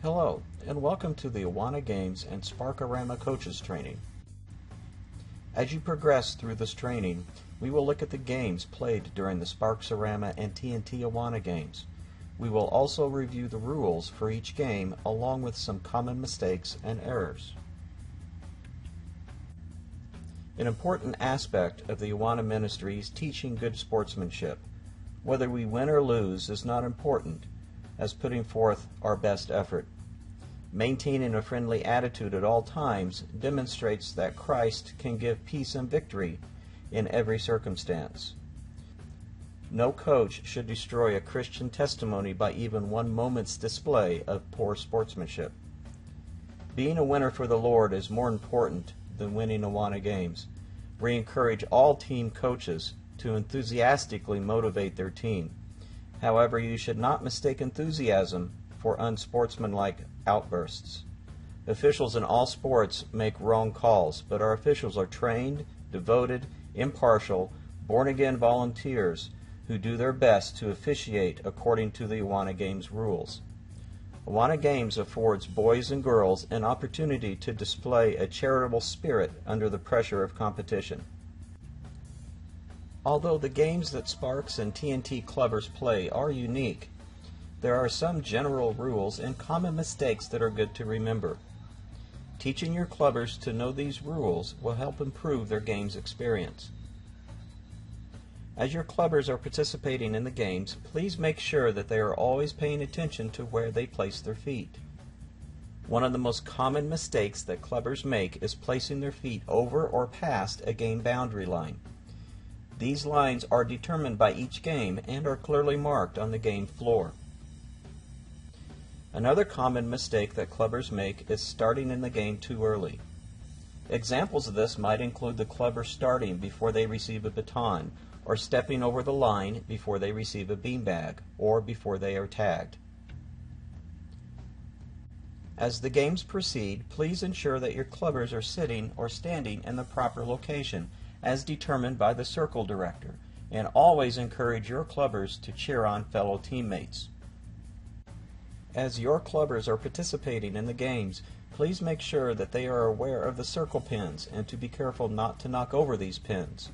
Hello, and welcome to the Awana Games and Sparkorama Coaches Training. As you progress through this training, we will look at the games played during the Sparkorama and TNT Awana games. We will also review the rules for each game along with some common mistakes and errors. An important aspect of the Awana ministry is teaching good sportsmanship. Whether we win or lose is not important, as putting forth our best effort. Maintaining a friendly attitude at all times demonstrates that Christ can give peace and victory in every circumstance. No coach should destroy a Christian testimony by even one moment's display of poor sportsmanship. Being a winner for the Lord is more important than winning Awana games. We encourage all team coaches to enthusiastically motivate their team. However, you should not mistake enthusiasm for unsportsmanlike outbursts. Officials in all sports make wrong calls, but our officials are trained, devoted, impartial, born-again volunteers who do their best to officiate according to the Awana Games rules. Awana Games affords boys and girls an opportunity to display a charitable spirit under the pressure of competition. Although the games that Sparks and TNT clubbers play are unique, there are some general rules and common mistakes that are good to remember. Teaching your clubbers to know these rules will help improve their games experience. As your clubbers are participating in the games, please make sure that they are always paying attention to where they place their feet. One of the most common mistakes that clubbers make is placing their feet over or past a game boundary line. These lines are determined by each game and are clearly marked on the game floor. Another common mistake that clubbers make is starting in the game too early. Examples of this might include the clubber starting before they receive a baton, or stepping over the line before they receive a beanbag, or before they are tagged. As the games proceed, please ensure that your clubbers are sitting or standing in the proper location, as determined by the circle director, and always encourage your clubbers to cheer on fellow teammates. As your clubbers are participating in the games, please make sure that they are aware of the circle pins and to be careful not to knock over these pins.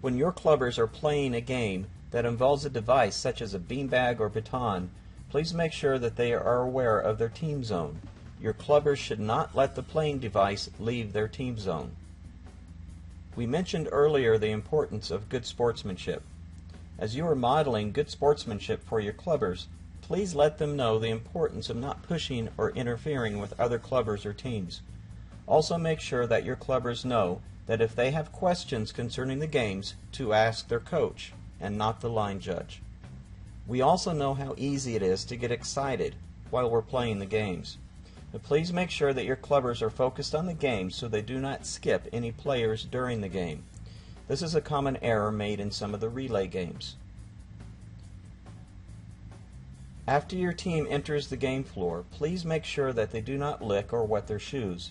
When your clubbers are playing a game that involves a device such as a beanbag or baton, please make sure that they are aware of their team zone. Your clubbers should not let the playing device leave their team zone. We mentioned earlier the importance of good sportsmanship. As you are modeling good sportsmanship for your clubbers, please let them know the importance of not pushing or interfering with other clubbers or teams. Also make sure that your clubbers know that if they have questions concerning the games, to ask their coach and not the line judge. We also know how easy it is to get excited while we're playing the games. But please make sure that your clubbers are focused on the game so they do not skip any players during the game. This is a common error made in some of the relay games. After your team enters the game floor, please make sure that they do not lick or wet their shoes.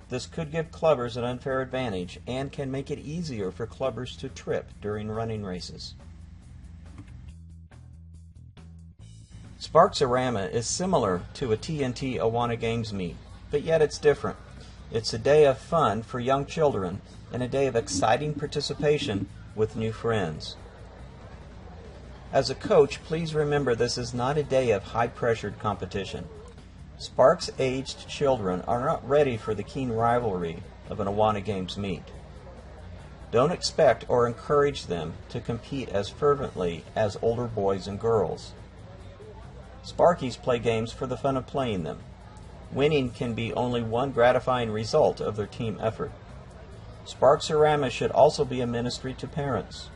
This could give clubbers an unfair advantage and can make it easier for clubbers to trip during running races. Sparkorama is similar to a TNT Awana Games meet, but yet it's different. It's a day of fun for young children and a day of exciting participation with new friends. As a coach, please remember this is not a day of high-pressured competition. Sparks-aged children are not ready for the keen rivalry of an Awana Games meet. Don't expect or encourage them to compete as fervently as older boys and girls. Sparkies play games for the fun of playing them. Winning can be only one gratifying result of their team effort. Sparkorama should also be a ministry to parents.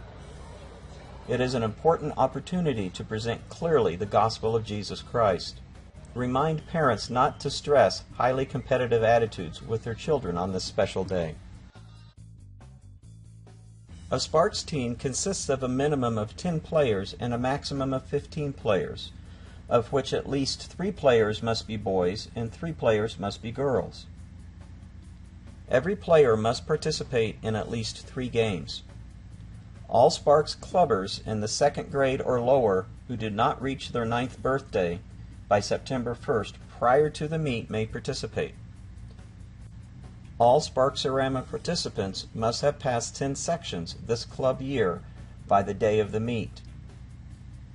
It is an important opportunity to present clearly the gospel of Jesus Christ. Remind parents not to stress highly competitive attitudes with their children on this special day. A Sparks team consists of a minimum of 10 players and a maximum of 15 players, of which at least 3 players must be boys and 3 players must be girls. Every player must participate in at least 3 games. All Sparks clubbers in the 2nd grade or lower who did not reach their 9th birthday by September 1st prior to the meet may participate. All Sparksorama participants must have passed 10 sections this club year by the day of the meet.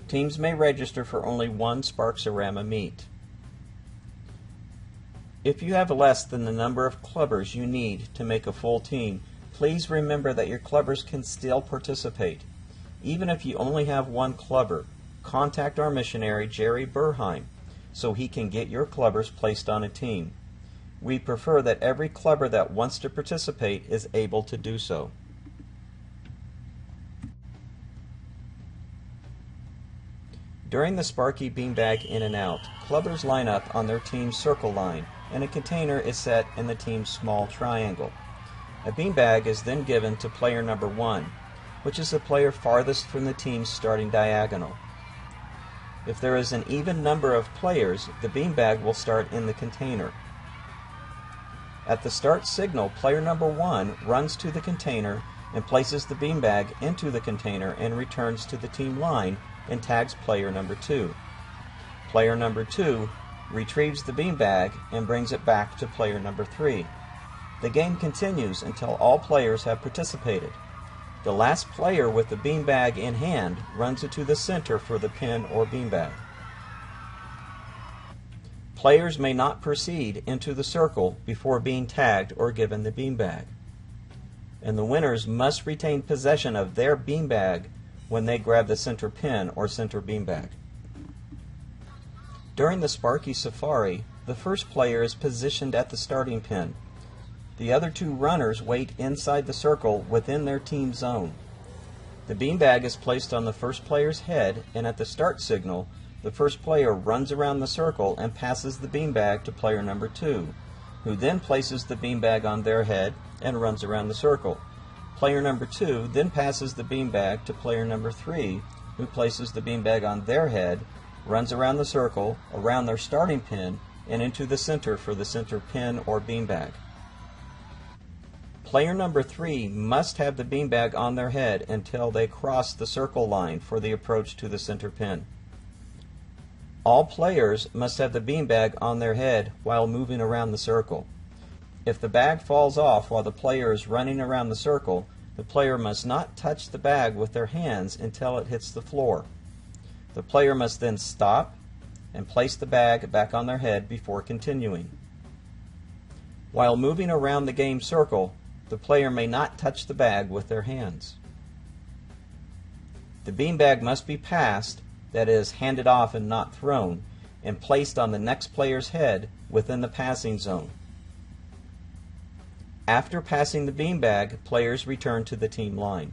Teams may register for only one Sparksorama meet. If you have less than the number of clubbers you need to make a full team, please remember that your clubbers can still participate. Even if you only have one clubber, contact our missionary Jerry Burheim so he can get your clubbers placed on a team. We prefer that every clubber that wants to participate is able to do so. During the Sparky Beanbag In and Out, clubbers line up on their team's circle line, and a container is set in the team's small triangle. A beanbag is then given to player number 1, which is the player farthest from the team's starting diagonal. If there is an even number of players, the beanbag will start in the container. At the start signal, player number 1 runs to the container and places the beanbag into the container and returns to the team line and tags player number 2. Player number 2 retrieves the beanbag and brings it back to player number 3. The game continues until all players have participated. The last player with the beanbag in hand runs it to the center for the pin or beanbag. Players may not proceed into the circle before being tagged or given the beanbag. And the winners must retain possession of their beanbag when they grab the center pin or center beanbag. During the Sparky Safari, the first player is positioned at the starting pin. The other 2 runners wait inside the circle within their team zone. The beanbag is placed on the first player's head, and at the start signal, the first player runs around the circle and passes the beanbag to player number 2, who then places the beanbag on their head and runs around the circle. Player number 2 then passes the beanbag to player number 3, who places the beanbag on their head, runs around the circle, around their starting pin, and into the center for the center pin or beanbag. Player number 3 must have the beanbag on their head until they cross the circle line for the approach to the center pin. All players must have the beanbag on their head while moving around the circle. If the bag falls off while the player is running around the circle, the player must not touch the bag with their hands until it hits the floor. The player must then stop and place the bag back on their head before continuing. While moving around the game circle, the player may not touch the bag with their hands. The beanbag must be passed, that is, handed off and not thrown, and placed on the next player's head within the passing zone. After passing the beanbag, players return to the team line.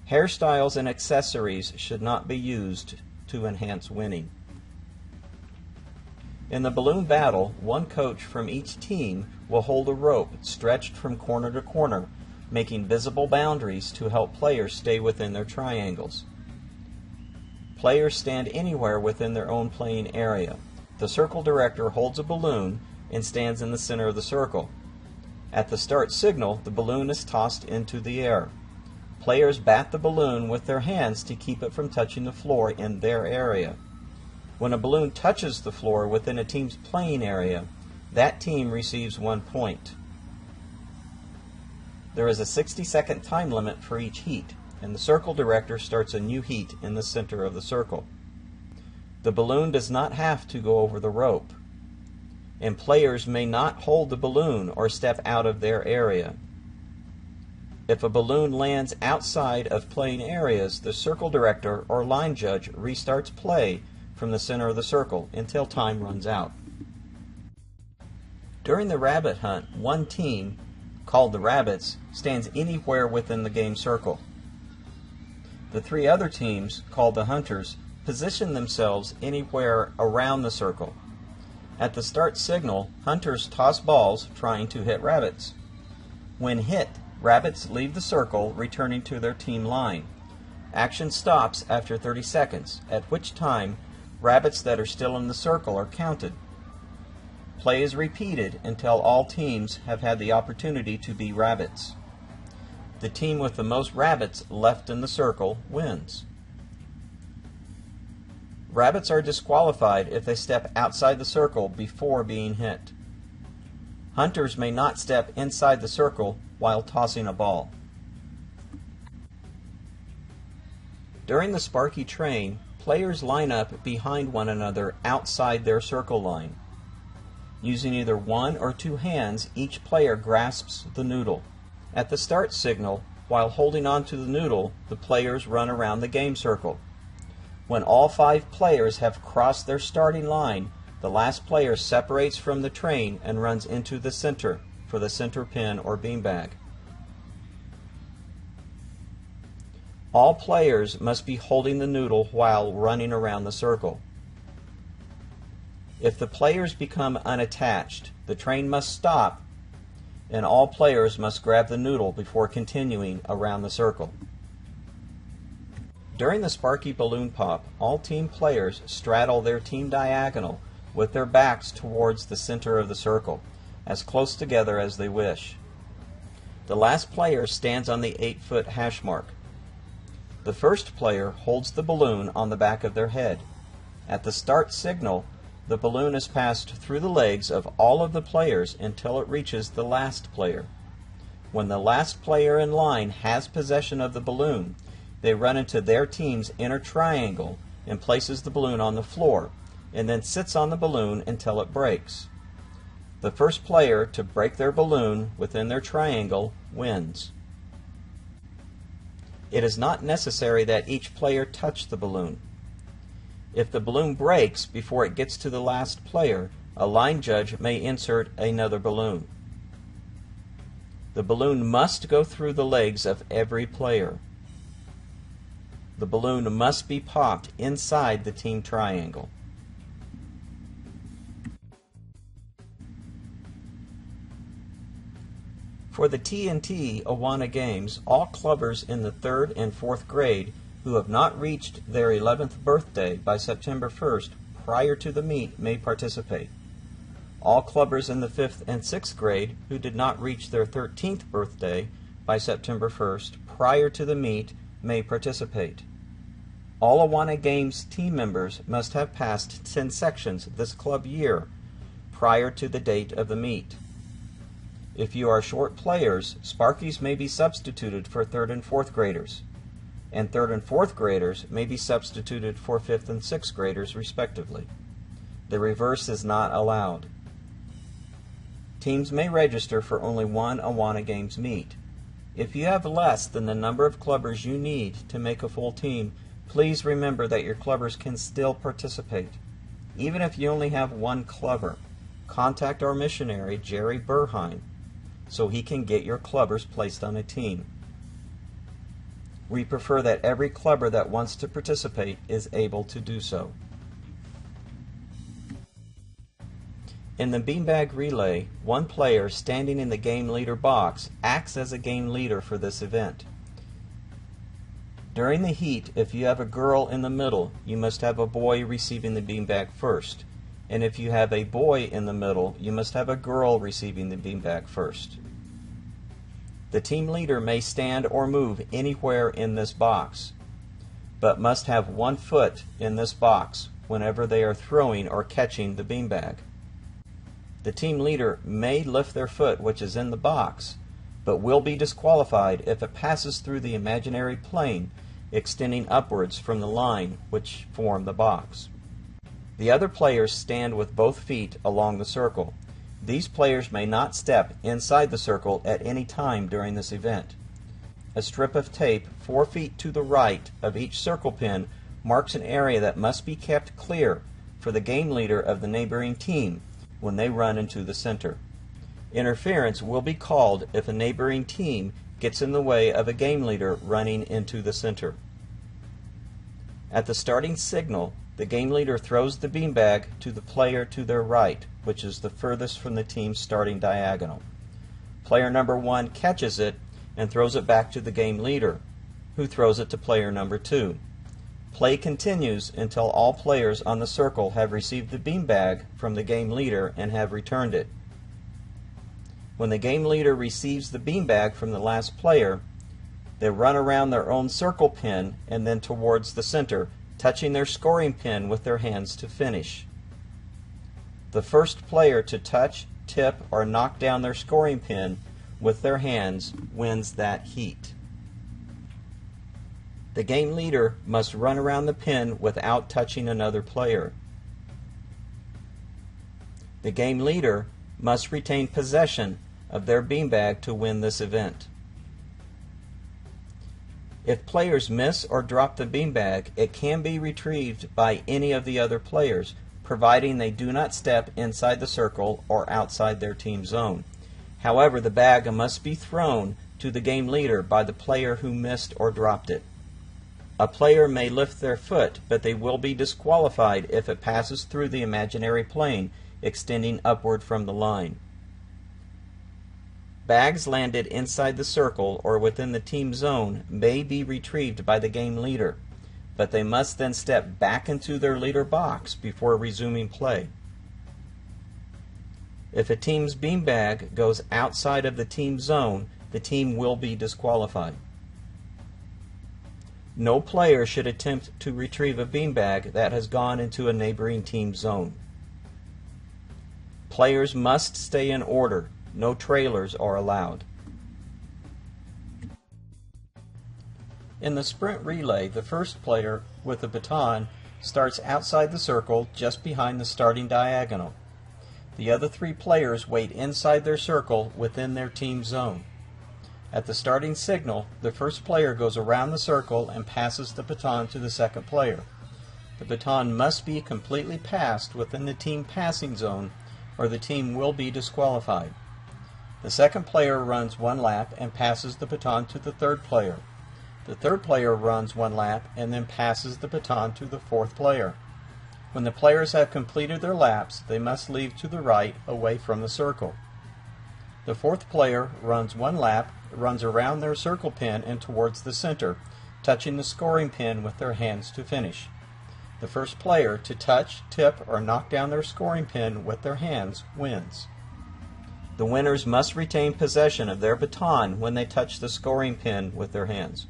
Hairstyles and accessories should not be used to enhance winning. In the balloon battle, one coach from each team will hold a rope stretched from corner to corner, making visible boundaries to help players stay within their triangles. Players stand anywhere within their own playing area. The circle director holds a balloon and stands in the center of the circle. At the start signal, the balloon is tossed into the air. Players bat the balloon with their hands to keep it from touching the floor in their area. When a balloon touches the floor within a team's playing area, that team receives 1 point. There is a 60-second time limit for each heat, and the circle director starts a new heat in the center of the circle. The balloon does not have to go over the rope, and players may not hold the balloon or step out of their area. If a balloon lands outside of playing areas, the circle director or line judge restarts play from the center of the circle until time runs out. During the rabbit hunt, one team, called the Rabbits, stands anywhere within the game circle. The 3 other teams, called the Hunters, position themselves anywhere around the circle. At the start signal, Hunters toss balls trying to hit Rabbits. When hit, Rabbits leave the circle, returning to their team line. Action stops after 30 seconds, at which time Rabbits that are still in the circle are counted. Play is repeated until all teams have had the opportunity to be Rabbits. The team with the most Rabbits left in the circle wins. Rabbits are disqualified if they step outside the circle before being hit. Hunters may not step inside the circle while tossing a ball. During the Sparky Train, players line up behind one another outside their circle line. Using either one or two hands, each player grasps the noodle. At the start signal, while holding on to the noodle, the players run around the game circle. When all 5 players have crossed their starting line, the last player separates from the train and runs into the center for the center pin or beanbag. All players must be holding the noodle while running around the circle. If the players become unattached, the train must stop and all players must grab the noodle before continuing around the circle. During the Sparky Balloon Pop, all team players straddle their team diagonal with their backs towards the center of the circle, as close together as they wish. The last player stands on the 8-foot hash mark. The first player holds the balloon on the back of their head. At the start signal, the balloon is passed through the legs of all of the players until it reaches the last player. When the last player in line has possession of the balloon, they run into their team's inner triangle and places the balloon on the floor, and then sits on the balloon until it breaks. The first player to break their balloon within their triangle wins. It is not necessary that each player touch the balloon. If the balloon breaks before it gets to the last player, a line judge may insert another balloon. The balloon must go through the legs of every player. The balloon must be popped inside the team triangle. For the TNT Awana Games, all clubbers in the 3rd and 4th grade who have not reached their 11th birthday by September 1st prior to the meet may participate. All clubbers in the 5th and 6th grade who did not reach their 13th birthday by September 1st prior to the meet may participate. All Awana Games team members must have passed 10 sections this club year prior to the date of the meet. If you are short players, Sparkies may be substituted for 3rd and 4th graders, and 3rd and 4th graders may be substituted for 5th and 6th graders respectively. The reverse is not allowed. Teams may register for only one Awana Games meet. If you have less than the number of clubbers you need to make a full team, please remember that your clubbers can still participate. Even if you only have one clubber, contact our missionary, Jerry Burheim, so he can get your clubbers placed on a team. We prefer that every clubber that wants to participate is able to do so. In the beanbag relay, one player standing in the game leader box acts as a game leader for this event. During the heat, if you have a girl in the middle, you must have a boy receiving the beanbag first. And if you have a boy in the middle, you must have a girl receiving the beanbag first. The team leader may stand or move anywhere in this box, but must have one foot in this box whenever they are throwing or catching the beanbag. The team leader may lift their foot which is in the box, but will be disqualified if it passes through the imaginary plane extending upwards from the line which form the box. The other players stand with both feet along the circle. These players may not step inside the circle at any time during this event. A strip of tape 4 feet to the right of each circle pin marks an area that must be kept clear for the game leader of the neighboring team when they run into the center. Interference will be called if a neighboring team gets in the way of a game leader running into the center. At the starting signal, the game leader throws the beanbag to the player to their right, which is the furthest from the team's starting diagonal. Player number 1 catches it and throws it back to the game leader, who throws it to player number 2. Play continues until all players on the circle have received the beanbag from the game leader and have returned it. When the game leader receives the beanbag from the last player, they run around their own circle pin and then towards the center, touching their scoring pin with their hands to finish. The first player to touch, tip, or knock down their scoring pin with their hands wins that heat. The game leader must run around the pin without touching another player. The game leader must retain possession of their beanbag to win this event. If players miss or drop the beanbag, it can be retrieved by any of the other players, providing they do not step inside the circle or outside their team zone. However, the bag must be thrown to the game leader by the player who missed or dropped it. A player may lift their foot, but they will be disqualified if it passes through the imaginary plane extending upward from the line. Bags landed inside the circle or within the team zone may be retrieved by the game leader, but they must then step back into their leader box before resuming play. If a team's beanbag goes outside of the team zone, the team will be disqualified. No player should attempt to retrieve a beanbag that has gone into a neighboring team zone. Players must stay in order. No trailers are allowed. In the sprint relay, the first player with the baton starts outside the circle just behind the starting diagonal. The other three players wait inside their circle within their team zone. At the starting signal, the first player goes around the circle and passes the baton to the second player. The baton must be completely passed within the team passing zone, or the team will be disqualified. The second player runs one lap and passes the baton to the third player. The third player runs one lap and then passes the baton to the fourth player. When the players have completed their laps, they must leave to the right, away from the circle. The fourth player runs one lap, runs around their circle pin and towards the center, touching the scoring pin with their hands to finish. The first player to touch, tip, or knock down their scoring pin with their hands wins. The winners must retain possession of their baton when they touch the scoring pin with their hands.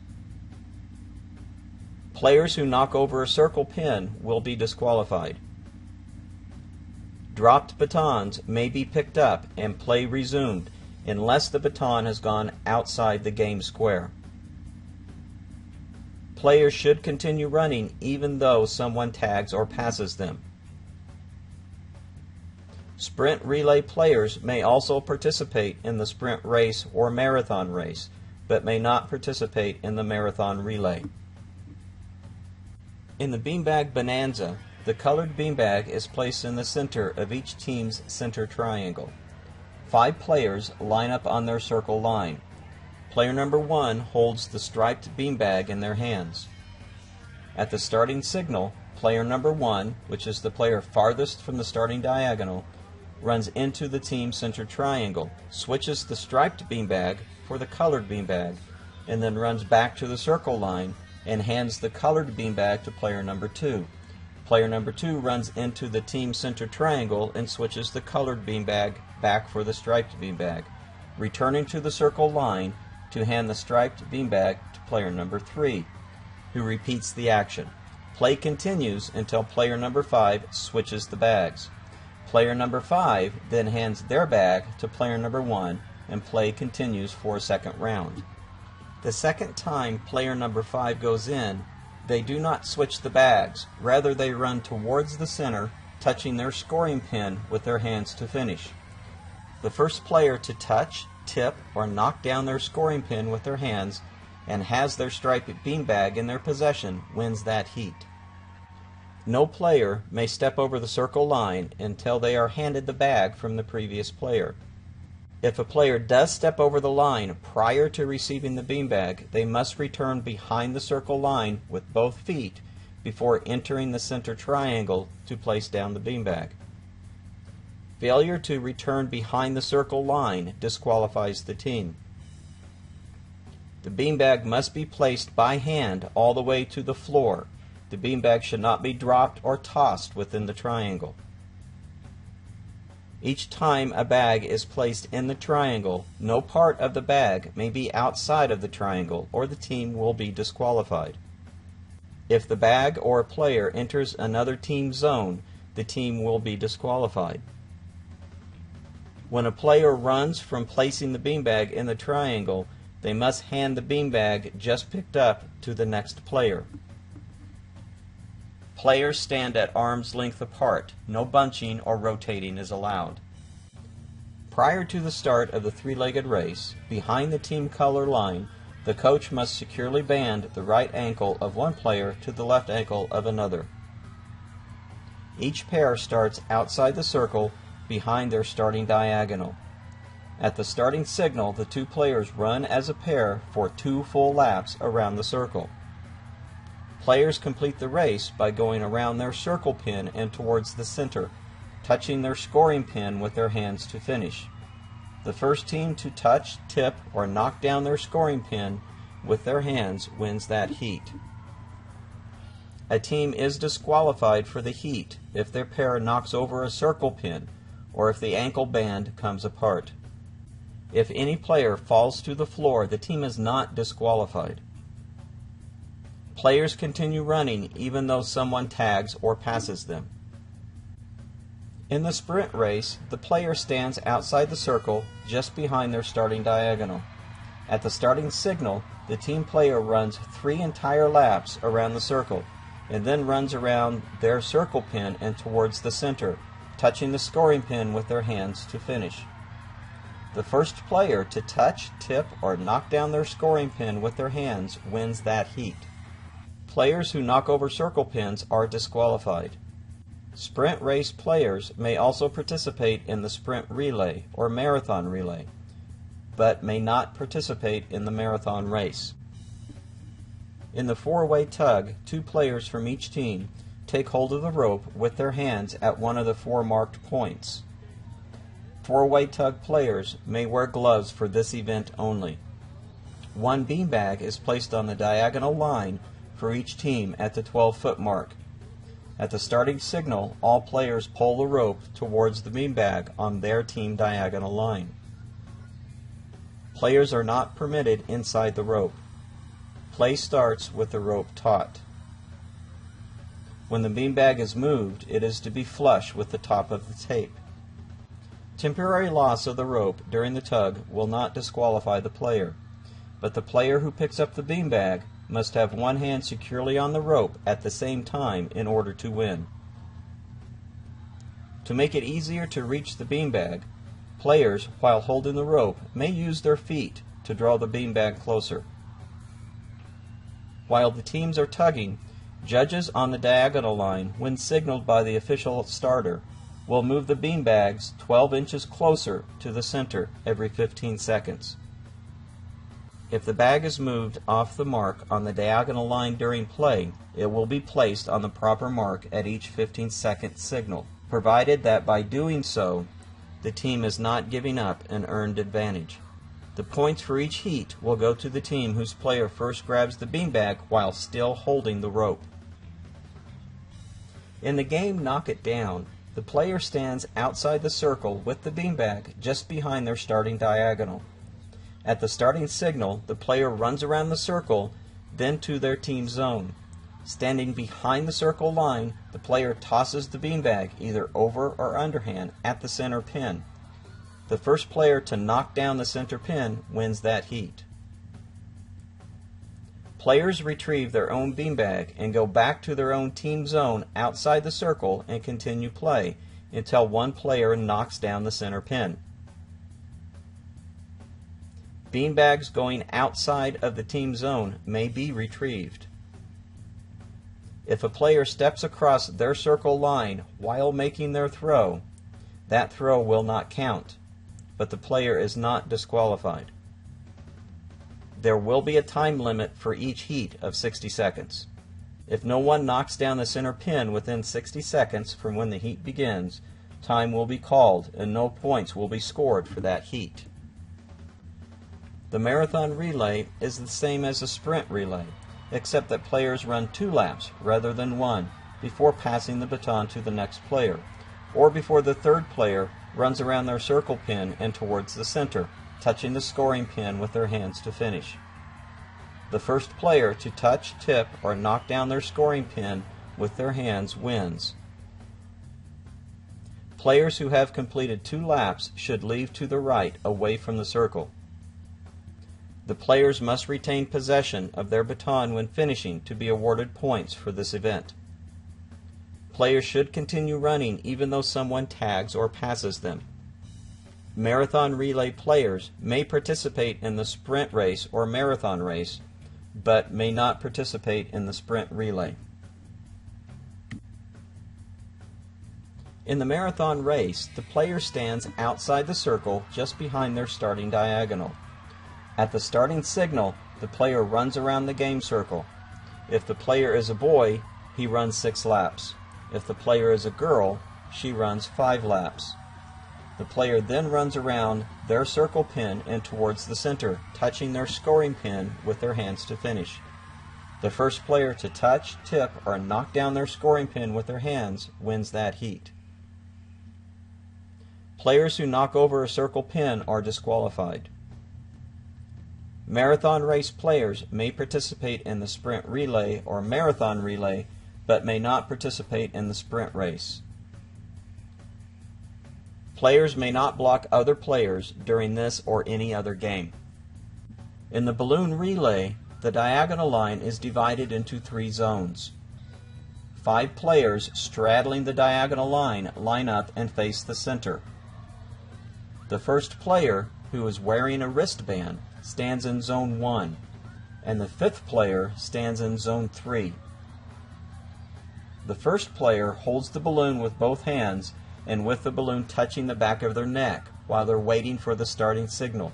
Players who knock over a circle pin will be disqualified. Dropped batons may be picked up and play resumed unless the baton has gone outside the game square. Players should continue running even though someone tags or passes them. Sprint relay players may also participate in the sprint race or marathon race, but may not participate in the marathon relay. In the beanbag bonanza, the colored beanbag is placed in the center of each team's center triangle. 5 players line up on their circle line. Player number 1 holds the striped beanbag in their hands. At the starting signal, player number 1, which is the player farthest from the starting diagonal, runs into the team center triangle, switches the striped beanbag for the colored beanbag, and then runs back to the circle line and hands the colored beanbag to player number 2. Player number 2 runs into the team center triangle and switches the colored beanbag back for the striped beanbag, returning to the circle line to hand the striped beanbag to player number 3, who repeats the action. Play continues until player number 5 switches the bags. Player number 5 then hands their bag to player number 1 and play continues for a second round. The second time player number 5 goes in, they do not switch the bags. Rather, they run towards the center, touching their scoring pin with their hands to finish. The first player to touch, tip, or knock down their scoring pin with their hands and has their striped beanbag in their possession wins that heat. No player may step over the circle line until they are handed the bag from the previous player. If a player does step over the line prior to receiving the beanbag, they must return behind the circle line with both feet before entering the center triangle to place down the beanbag. Failure to return behind the circle line disqualifies the team. The beanbag must be placed by hand all the way to the floor. The beanbag should not be dropped or tossed within the triangle. Each time a bag is placed in the triangle, no part of the bag may be outside of the triangle or the team will be disqualified. If the bag or a player enters another team's zone, the team will be disqualified. When a player runs from placing the beanbag in the triangle, they must hand the beanbag just picked up to the next player. Players stand at arm's length apart. No bunching or rotating is allowed. Prior to the start of the three-legged race, behind the team color line, the coach must securely band the right ankle of one player to the left ankle of another. Each pair starts outside the circle behind their starting diagonal. At the starting signal, the two players run as a pair for 2 full laps around the circle. Players complete the race by going around their circle pin and towards the center, touching their scoring pin with their hands to finish. The first team to touch, tip, or knock down their scoring pin with their hands wins that heat. A team is disqualified for the heat if their pair knocks over a circle pin or if the ankle band comes apart. If any player falls to the floor, the team is not disqualified. Players continue running even though someone tags or passes them. In the sprint race, the player stands outside the circle just behind their starting diagonal. At the starting signal, the team player runs 3 entire laps around the circle and then runs around their circle pin and towards the center, touching the scoring pin with their hands to finish. The first player to touch, tip, or knock down their scoring pin with their hands wins that heat. Players who knock over circle pins are disqualified. Sprint race players may also participate in the sprint relay or marathon relay, but may not participate in the marathon race. In the 4-way tug, 2 players from each team take hold of the rope with their hands at one of the 4 marked points. 4-way tug players may wear gloves for this event only. 1 beanbag is placed on the diagonal line for each team at the 12-foot mark. At the starting signal, all players pull the rope towards the beanbag on their team diagonal line. Players are not permitted inside the rope. Play starts with the rope taut. When the beanbag is moved, it is to be flush with the top of the tape. Temporary loss of the rope during the tug will not disqualify the player, but the player who picks up the beanbag must have one hand securely on the rope at the same time in order to win. To make it easier to reach the beanbag, players, while holding the rope, may use their feet to draw the beanbag closer. While the teams are tugging, judges on the diagonal line, when signaled by the official starter, will move the beanbags 12 inches closer to the center every 15 seconds. If the bag is moved off the mark on the diagonal line during play, it will be placed on the proper mark at each 15-second signal, provided that by doing so, the team is not giving up an earned advantage. The points for each heat will go to the team whose player first grabs the beanbag while still holding the rope. In the game Knock It Down, the player stands outside the circle with the beanbag just behind their starting diagonal. At the starting signal, the player runs around the circle, then to their team zone. Standing behind the circle line, the player tosses the beanbag either over or underhand at the center pin. The first player to knock down the center pin wins that heat. Players retrieve their own beanbag and go back to their own team zone outside the circle and continue play until one player knocks down the center pin. Beanbags going outside of the team zone may be retrieved. If a player steps across their circle line while making their throw, that throw will not count, but the player is not disqualified. There will be a time limit for each heat of 60 seconds. If no one knocks down the center pin within 60 seconds from when the heat begins, time will be called and no points will be scored for that heat. The marathon relay is the same as a sprint relay, except that players run 2 laps rather than 1 before passing the baton to the next player, or before the third player runs around their circle pin and towards the center, touching the scoring pin with their hands to finish. The first player to touch, tip, or knock down their scoring pin with their hands wins. Players who have completed 2 laps should leave to the right away from the circle. The players must retain possession of their baton when finishing to be awarded points for this event. Players should continue running even though someone tags or passes them. Marathon relay players may participate in the sprint race or marathon race, but may not participate in the sprint relay. In the marathon race, the player stands outside the circle just behind their starting diagonal. At the starting signal, the player runs around the game circle. If the player is a boy, he runs 6 laps. If the player is a girl, she runs 5 laps. The player then runs around their circle pin and towards the center, touching their scoring pin with their hands to finish. The first player to touch, tip, or knock down their scoring pin with their hands wins that heat. Players who knock over a circle pin are disqualified. Marathon race players may participate in the sprint relay or marathon relay, but may not participate in the sprint race. Players may not block other players during this or any other game. In the balloon relay, the diagonal line is divided into 3 zones. 5 players straddling the diagonal line line up and face the center. The first player, who is wearing a wristband, stands in Zone 1, and the 5th player stands in Zone 3. The first player holds the balloon with both hands and with the balloon touching the back of their neck while they're waiting for the starting signal.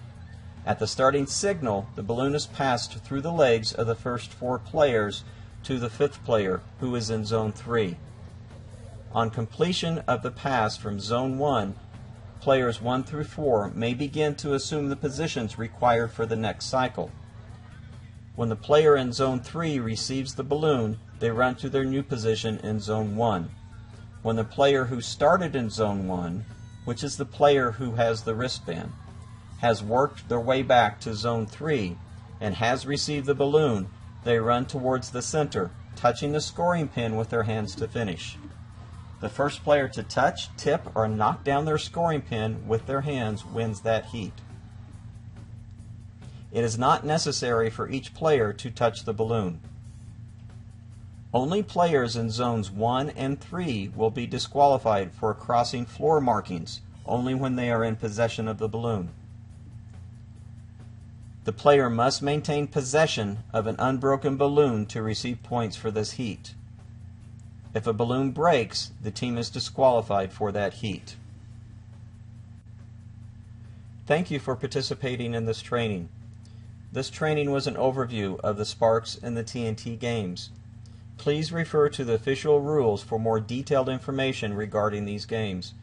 At the starting signal, the balloon is passed through the legs of the first 4 players to the 5th player, who is in Zone 3. On completion of the pass from Zone 1, players 1 through 4 may begin to assume the positions required for the next cycle. When the player in Zone 3 receives the balloon, they run to their new position in Zone 1. When the player who started in Zone 1, which is the player who has the wristband, has worked their way back to Zone 3 and has received the balloon, they run towards the center, touching the scoring pin with their hands to finish. The first player to touch, tip, or knock down their scoring pin with their hands wins that heat. It is not necessary for each player to touch the balloon. Only players in Zones 1 and 3 will be disqualified for crossing floor markings, only when they are in possession of the balloon. The player must maintain possession of an unbroken balloon to receive points for this heat. If a balloon breaks, the team is disqualified for that heat. Thank you for participating in this training. This training was an overview of the Sparks and the TNT games. Please refer to the official rules for more detailed information regarding these games.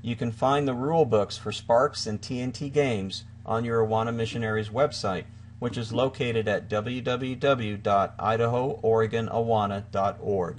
You can find the rule books for Sparks and TNT games on your Awana Missionaries website, which is located at www.idahooregonawana.org.